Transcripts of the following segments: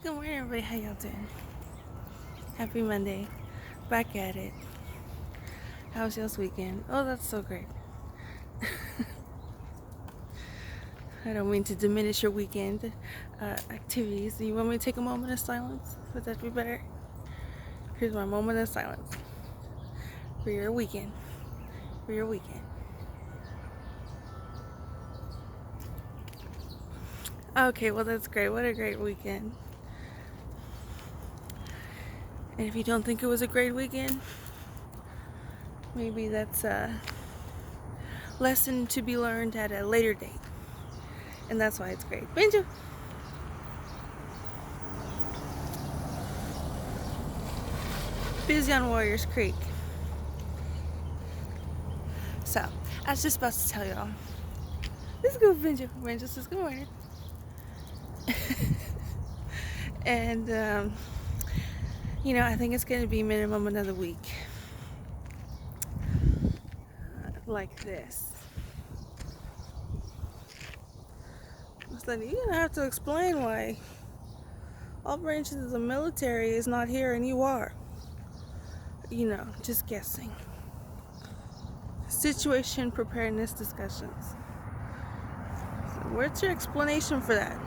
Good morning, everybody. How y'all doing? Happy Monday. Back at it. How was y'all's weekend? Oh, that's so great. I don't mean to diminish your weekend activities. Do you want me to take a moment of silence? Would that be better? Here's my moment of silence for your weekend. For your weekend. Okay, well, that's great. What a great weekend. And if you don't think it was a great weekend, maybe that's a lesson to be learned at a later date. And that's why it's great. Benjo! Busy on Warriors Creek. So, I was just about to tell y'all. This is good, Benjo. Benjo says good morning. And, I think it's going to be minimum another week. Like this. So you're going to have to explain why all branches of the military is not here and you are. Just guessing. Situation preparedness discussions. So where's your explanation for that?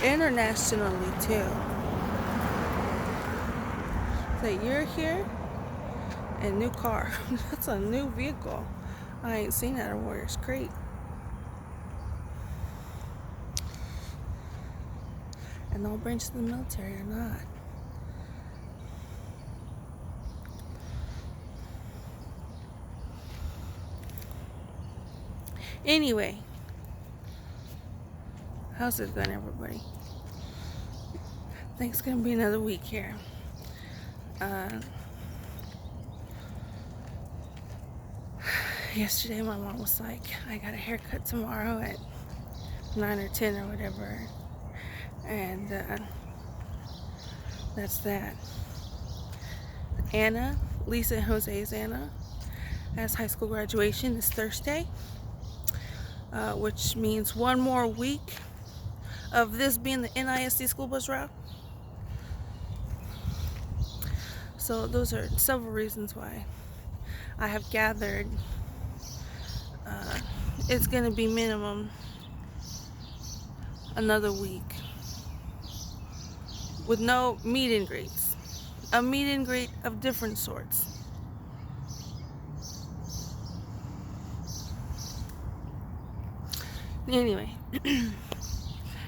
Internationally too. So you're here and new car. That's a new vehicle. I ain't seen that at Warriors Creek. And all branches of the military are not. Anyway, how's it going, everybody? I think it's gonna be another week here. Yesterday my mom was like, I got a haircut tomorrow at 9 or 10 or whatever. And that's that. Anna, Lisa and Jose's Anna, has high school graduation this Thursday, which means one more week of this being the NISD school bus route. So those are several reasons why I have gathered it's going to be minimum another week with no meet and greets. A meet and greet of different sorts. Anyway,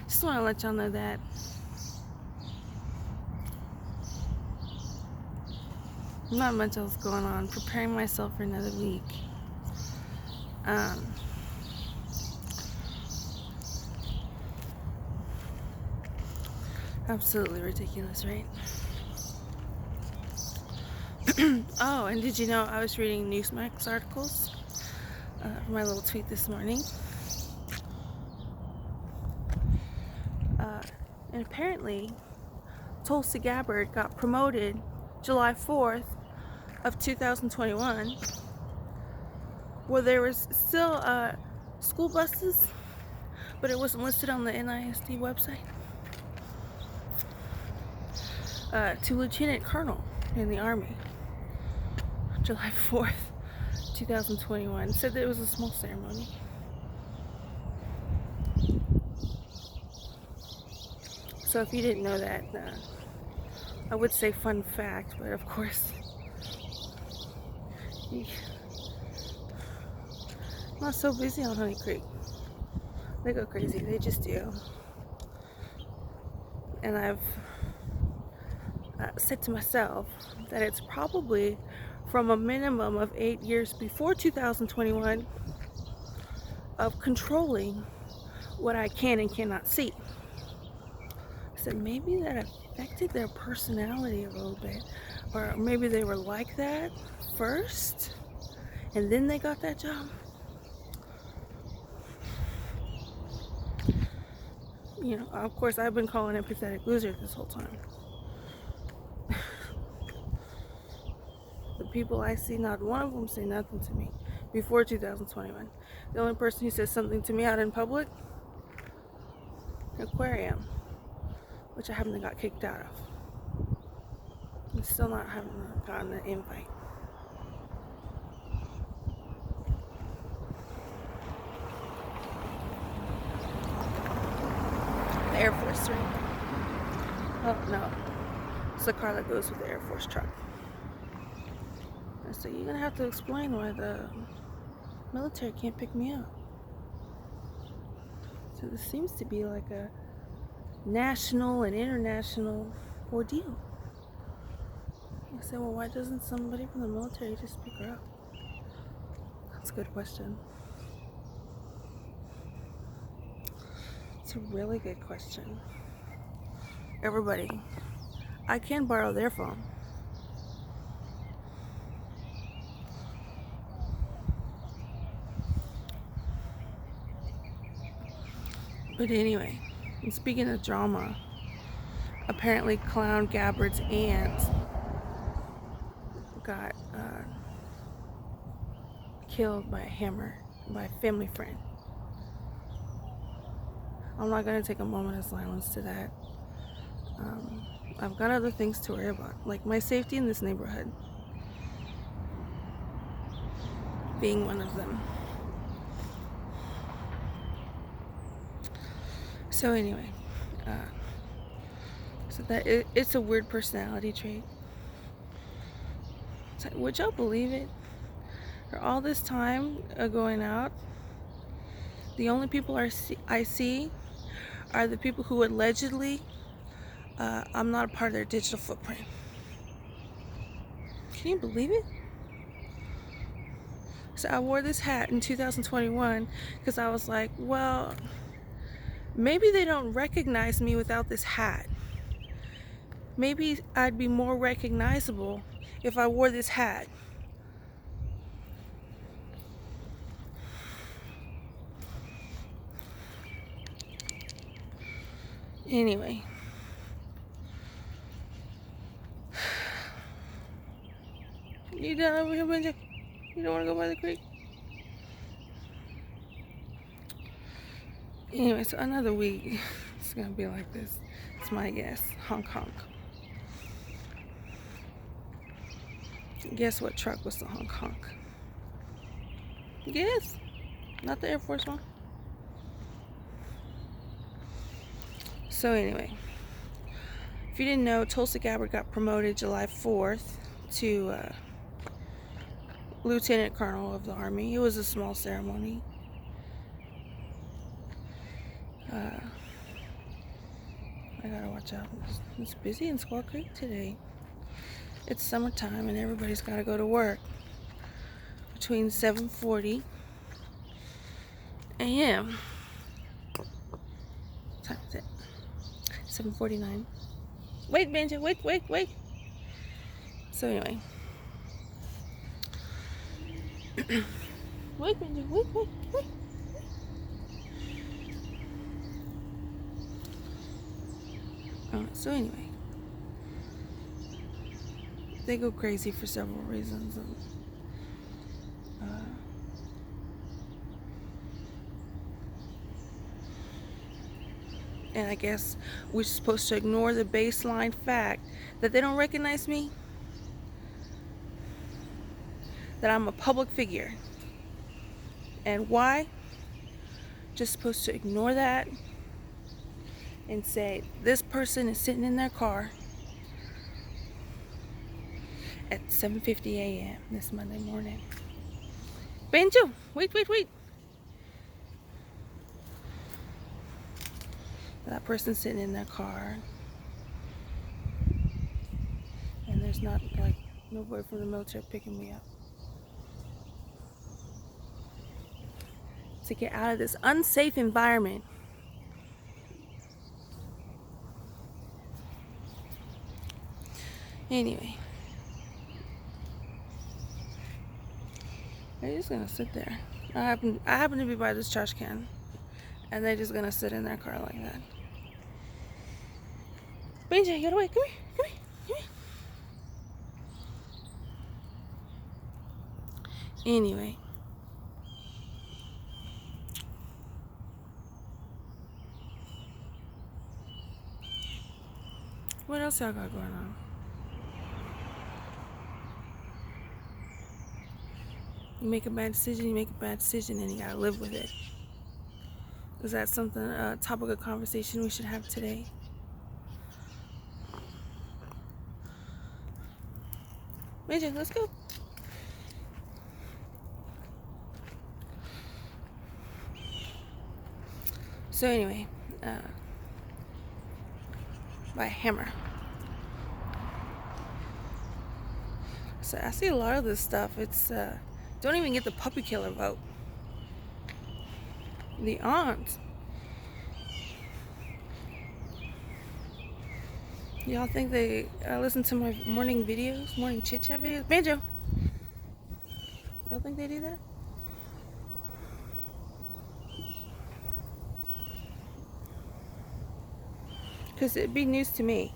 just want to let y'all know that not much else going on. Preparing myself for another week. Absolutely ridiculous, right? Oh, and did you know I was reading Newsmax articles for my little tweet this morning? And apparently, Tulsi Gabbard got promoted July 4th of 2021, where there was still school buses, but it wasn't listed on the NISD website, to Lieutenant Colonel in the Army, July 4th, 2021. Said that it was a small ceremony. So if you didn't know that, I would say fun fact, but of course, not so busy on Honey Creek. They go crazy, they just do. And I've said to myself that it's probably from a minimum of 8 years before 2021 of controlling what I can and cannot see. I said maybe that affected their personality a little bit, or maybe they were like that first and then they got that job. Of course, I've been calling it pathetic loser this whole time. The people I see, not one of them say nothing to me. before 2021. The only person who says something to me out in public, aquarium, which I haven't got kicked out of. I'm still not having gotten an invite. The Air Force 3. Oh no, it's the car that goes with the Air Force truck. And so you're gonna have to explain why the military can't pick me up. So this seems to be like a national and international ordeal. I said, well, why doesn't somebody from the military just pick her up? That's a good question. It's a really good question. Everybody, I can borrow their phone. But anyway, and speaking of drama, apparently Clown Gabbard's aunt got killed by a hammer by a family friend. I'm not going to take a moment of silence to that. I've got other things to worry about, like my safety in this neighborhood being one of them. So anyway, so that it's a weird personality trait. So, would y'all believe it? For all this time going out, the only people I see are the people who allegedly I'm not a part of their digital footprint. Can you believe it? So I wore this hat in 2021 because I was like, well, maybe they don't recognize me without this hat. Maybe I'd be more recognizable if I wore this hat. Anyway. You done over here, Benji? You don't want to go by the creek? Anyway, so another week, it's going to be like this. It's my guess. Honk honk. Guess what truck was the honk honk? Guess. Not the Air Force one. So anyway, if you didn't know, Tulsi Gabbard got promoted July 4th to Lieutenant Colonel of the Army. It was a small ceremony. I gotta watch out. It's busy in Squaw Creek today. It's summertime and everybody's gotta go to work between 7:40 a.m. What time is it? 7:49. Wait, Benji, wait. So anyway. Wait, Benji, wait. So anyway, they go crazy for several reasons. And I guess we're supposed to ignore the baseline fact that they don't recognize me, that I'm a public figure. And why? Just supposed to ignore that and say this person is sitting in their car at 7:50 a.m. this Monday morning. Benjo, wait. That person's sitting in their car, and there's not like nobody from the military picking me up to get out of this unsafe environment. Anyway, they're just gonna sit there. I happen to be by this trash can, and they're just gonna sit in their car like that. Benji, get away! Come here! Anyway, What else y'all got going on? You make a bad decision, and you gotta live with it. Is that something, a topic of conversation we should have today? Major, let's go. So anyway, by Hammer. So I see a lot of this stuff. It's don't even get the puppy killer vote. The aunt. Y'all think they listen to my morning videos, morning chit chat videos? Banjo. Y'all think they do that? Because it'd be news to me.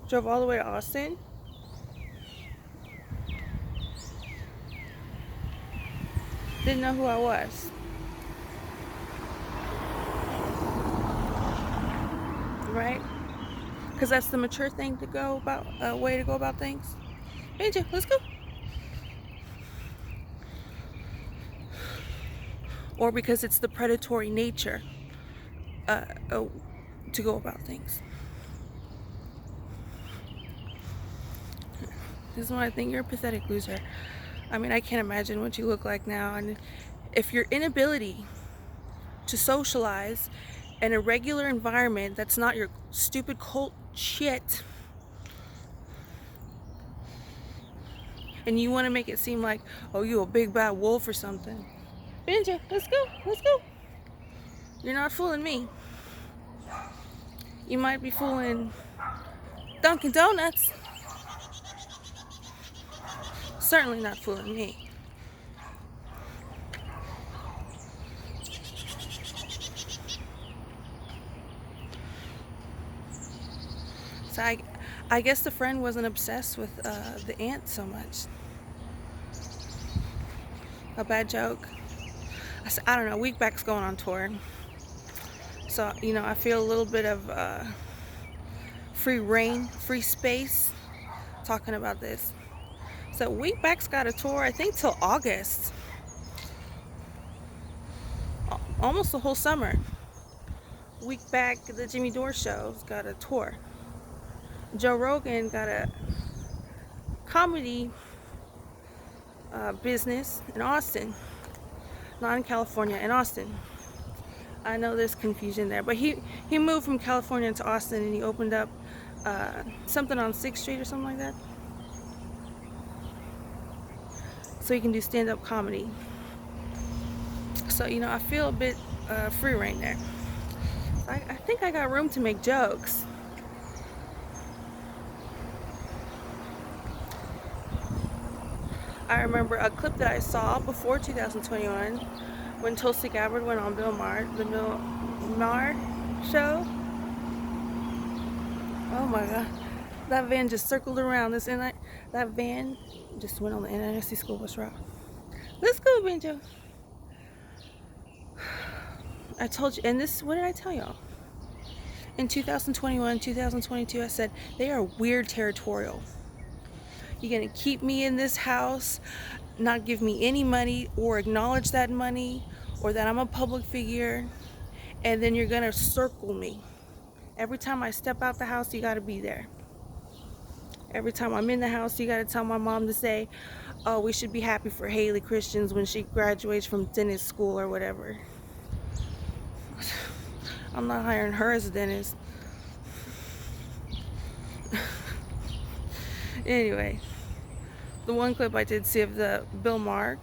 Drove all the way to Austin. Didn't know who I was. Right? Because that's the mature thing to go about, way to go about things. Benja, let's go. Or because it's the predatory nature to go about things. This is when I think you're a pathetic loser. I mean, I can't imagine what you look like now. And if your inability to socialize in a regular environment that's not your stupid cult shit, and you want to make it seem like, oh, you a big bad wolf or something. Benja, let's go, let's go. You're not fooling me. You might be fooling Dunkin' Donuts. Certainly not fooling me. So I guess the friend wasn't obsessed with the aunt so much. A bad joke. I don't know. Weekback's going on tour. So, you know, I feel a little bit of free reign, free space talking about this. So Weekback's got a tour, I think, till August. Almost the whole summer. Weekback, the Jimmy Dore Show's got a tour. Joe Rogan got a comedy business in Austin. Not in California, in Austin. I know there's confusion there, but he moved from California to Austin, and he opened up something on 6th Street or something like that. So he can do stand-up comedy. So, you know, I feel a bit free reign there. I think I got room to make jokes. I remember a clip that I saw before 2021 when Tulsi Gabbard went on Bill Maher, the Bill Maher show. Oh my God. That van just circled around this, and that van just went on the NISC school bus route. Let's go, Benjo. I told you, and this, what did I tell y'all? In 2021, 2022, I said, they are weird territorial. You're gonna keep me in this house, not give me any money or acknowledge that money or that I'm a public figure, and then you're gonna circle me. Every time I step out the house, you gotta be there. Every time I'm in the house, you gotta tell my mom to say, oh, we should be happy for Haley Christians when she graduates from dentist school or whatever. I'm not hiring her as a dentist. Anyway, the one clip I did see of the Bill Maher,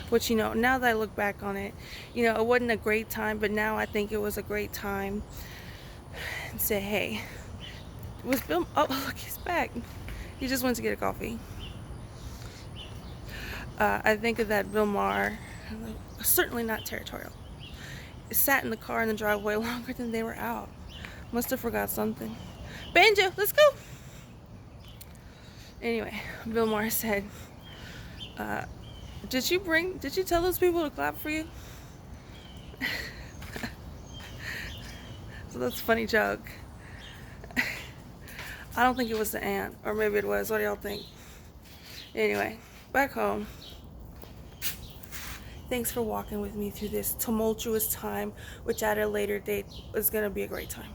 which, you know, now that I look back on it, you know, it wasn't a great time, but now I think it was a great time. And say, hey, was Bill, oh look, he's back. He just went to get a coffee. I think of that Bill Maher, certainly not territorial. Sat in the car in the driveway longer than they were out. Must have forgot something. Banjo, let's go. Anyway, Bill Maher said, did you tell those people to clap for you? That's a funny joke. I don't think it was the ant, or maybe it was. What do y'all think? Anyway, back home. Thanks for walking with me through this tumultuous time, which at a later date is going to be a great time.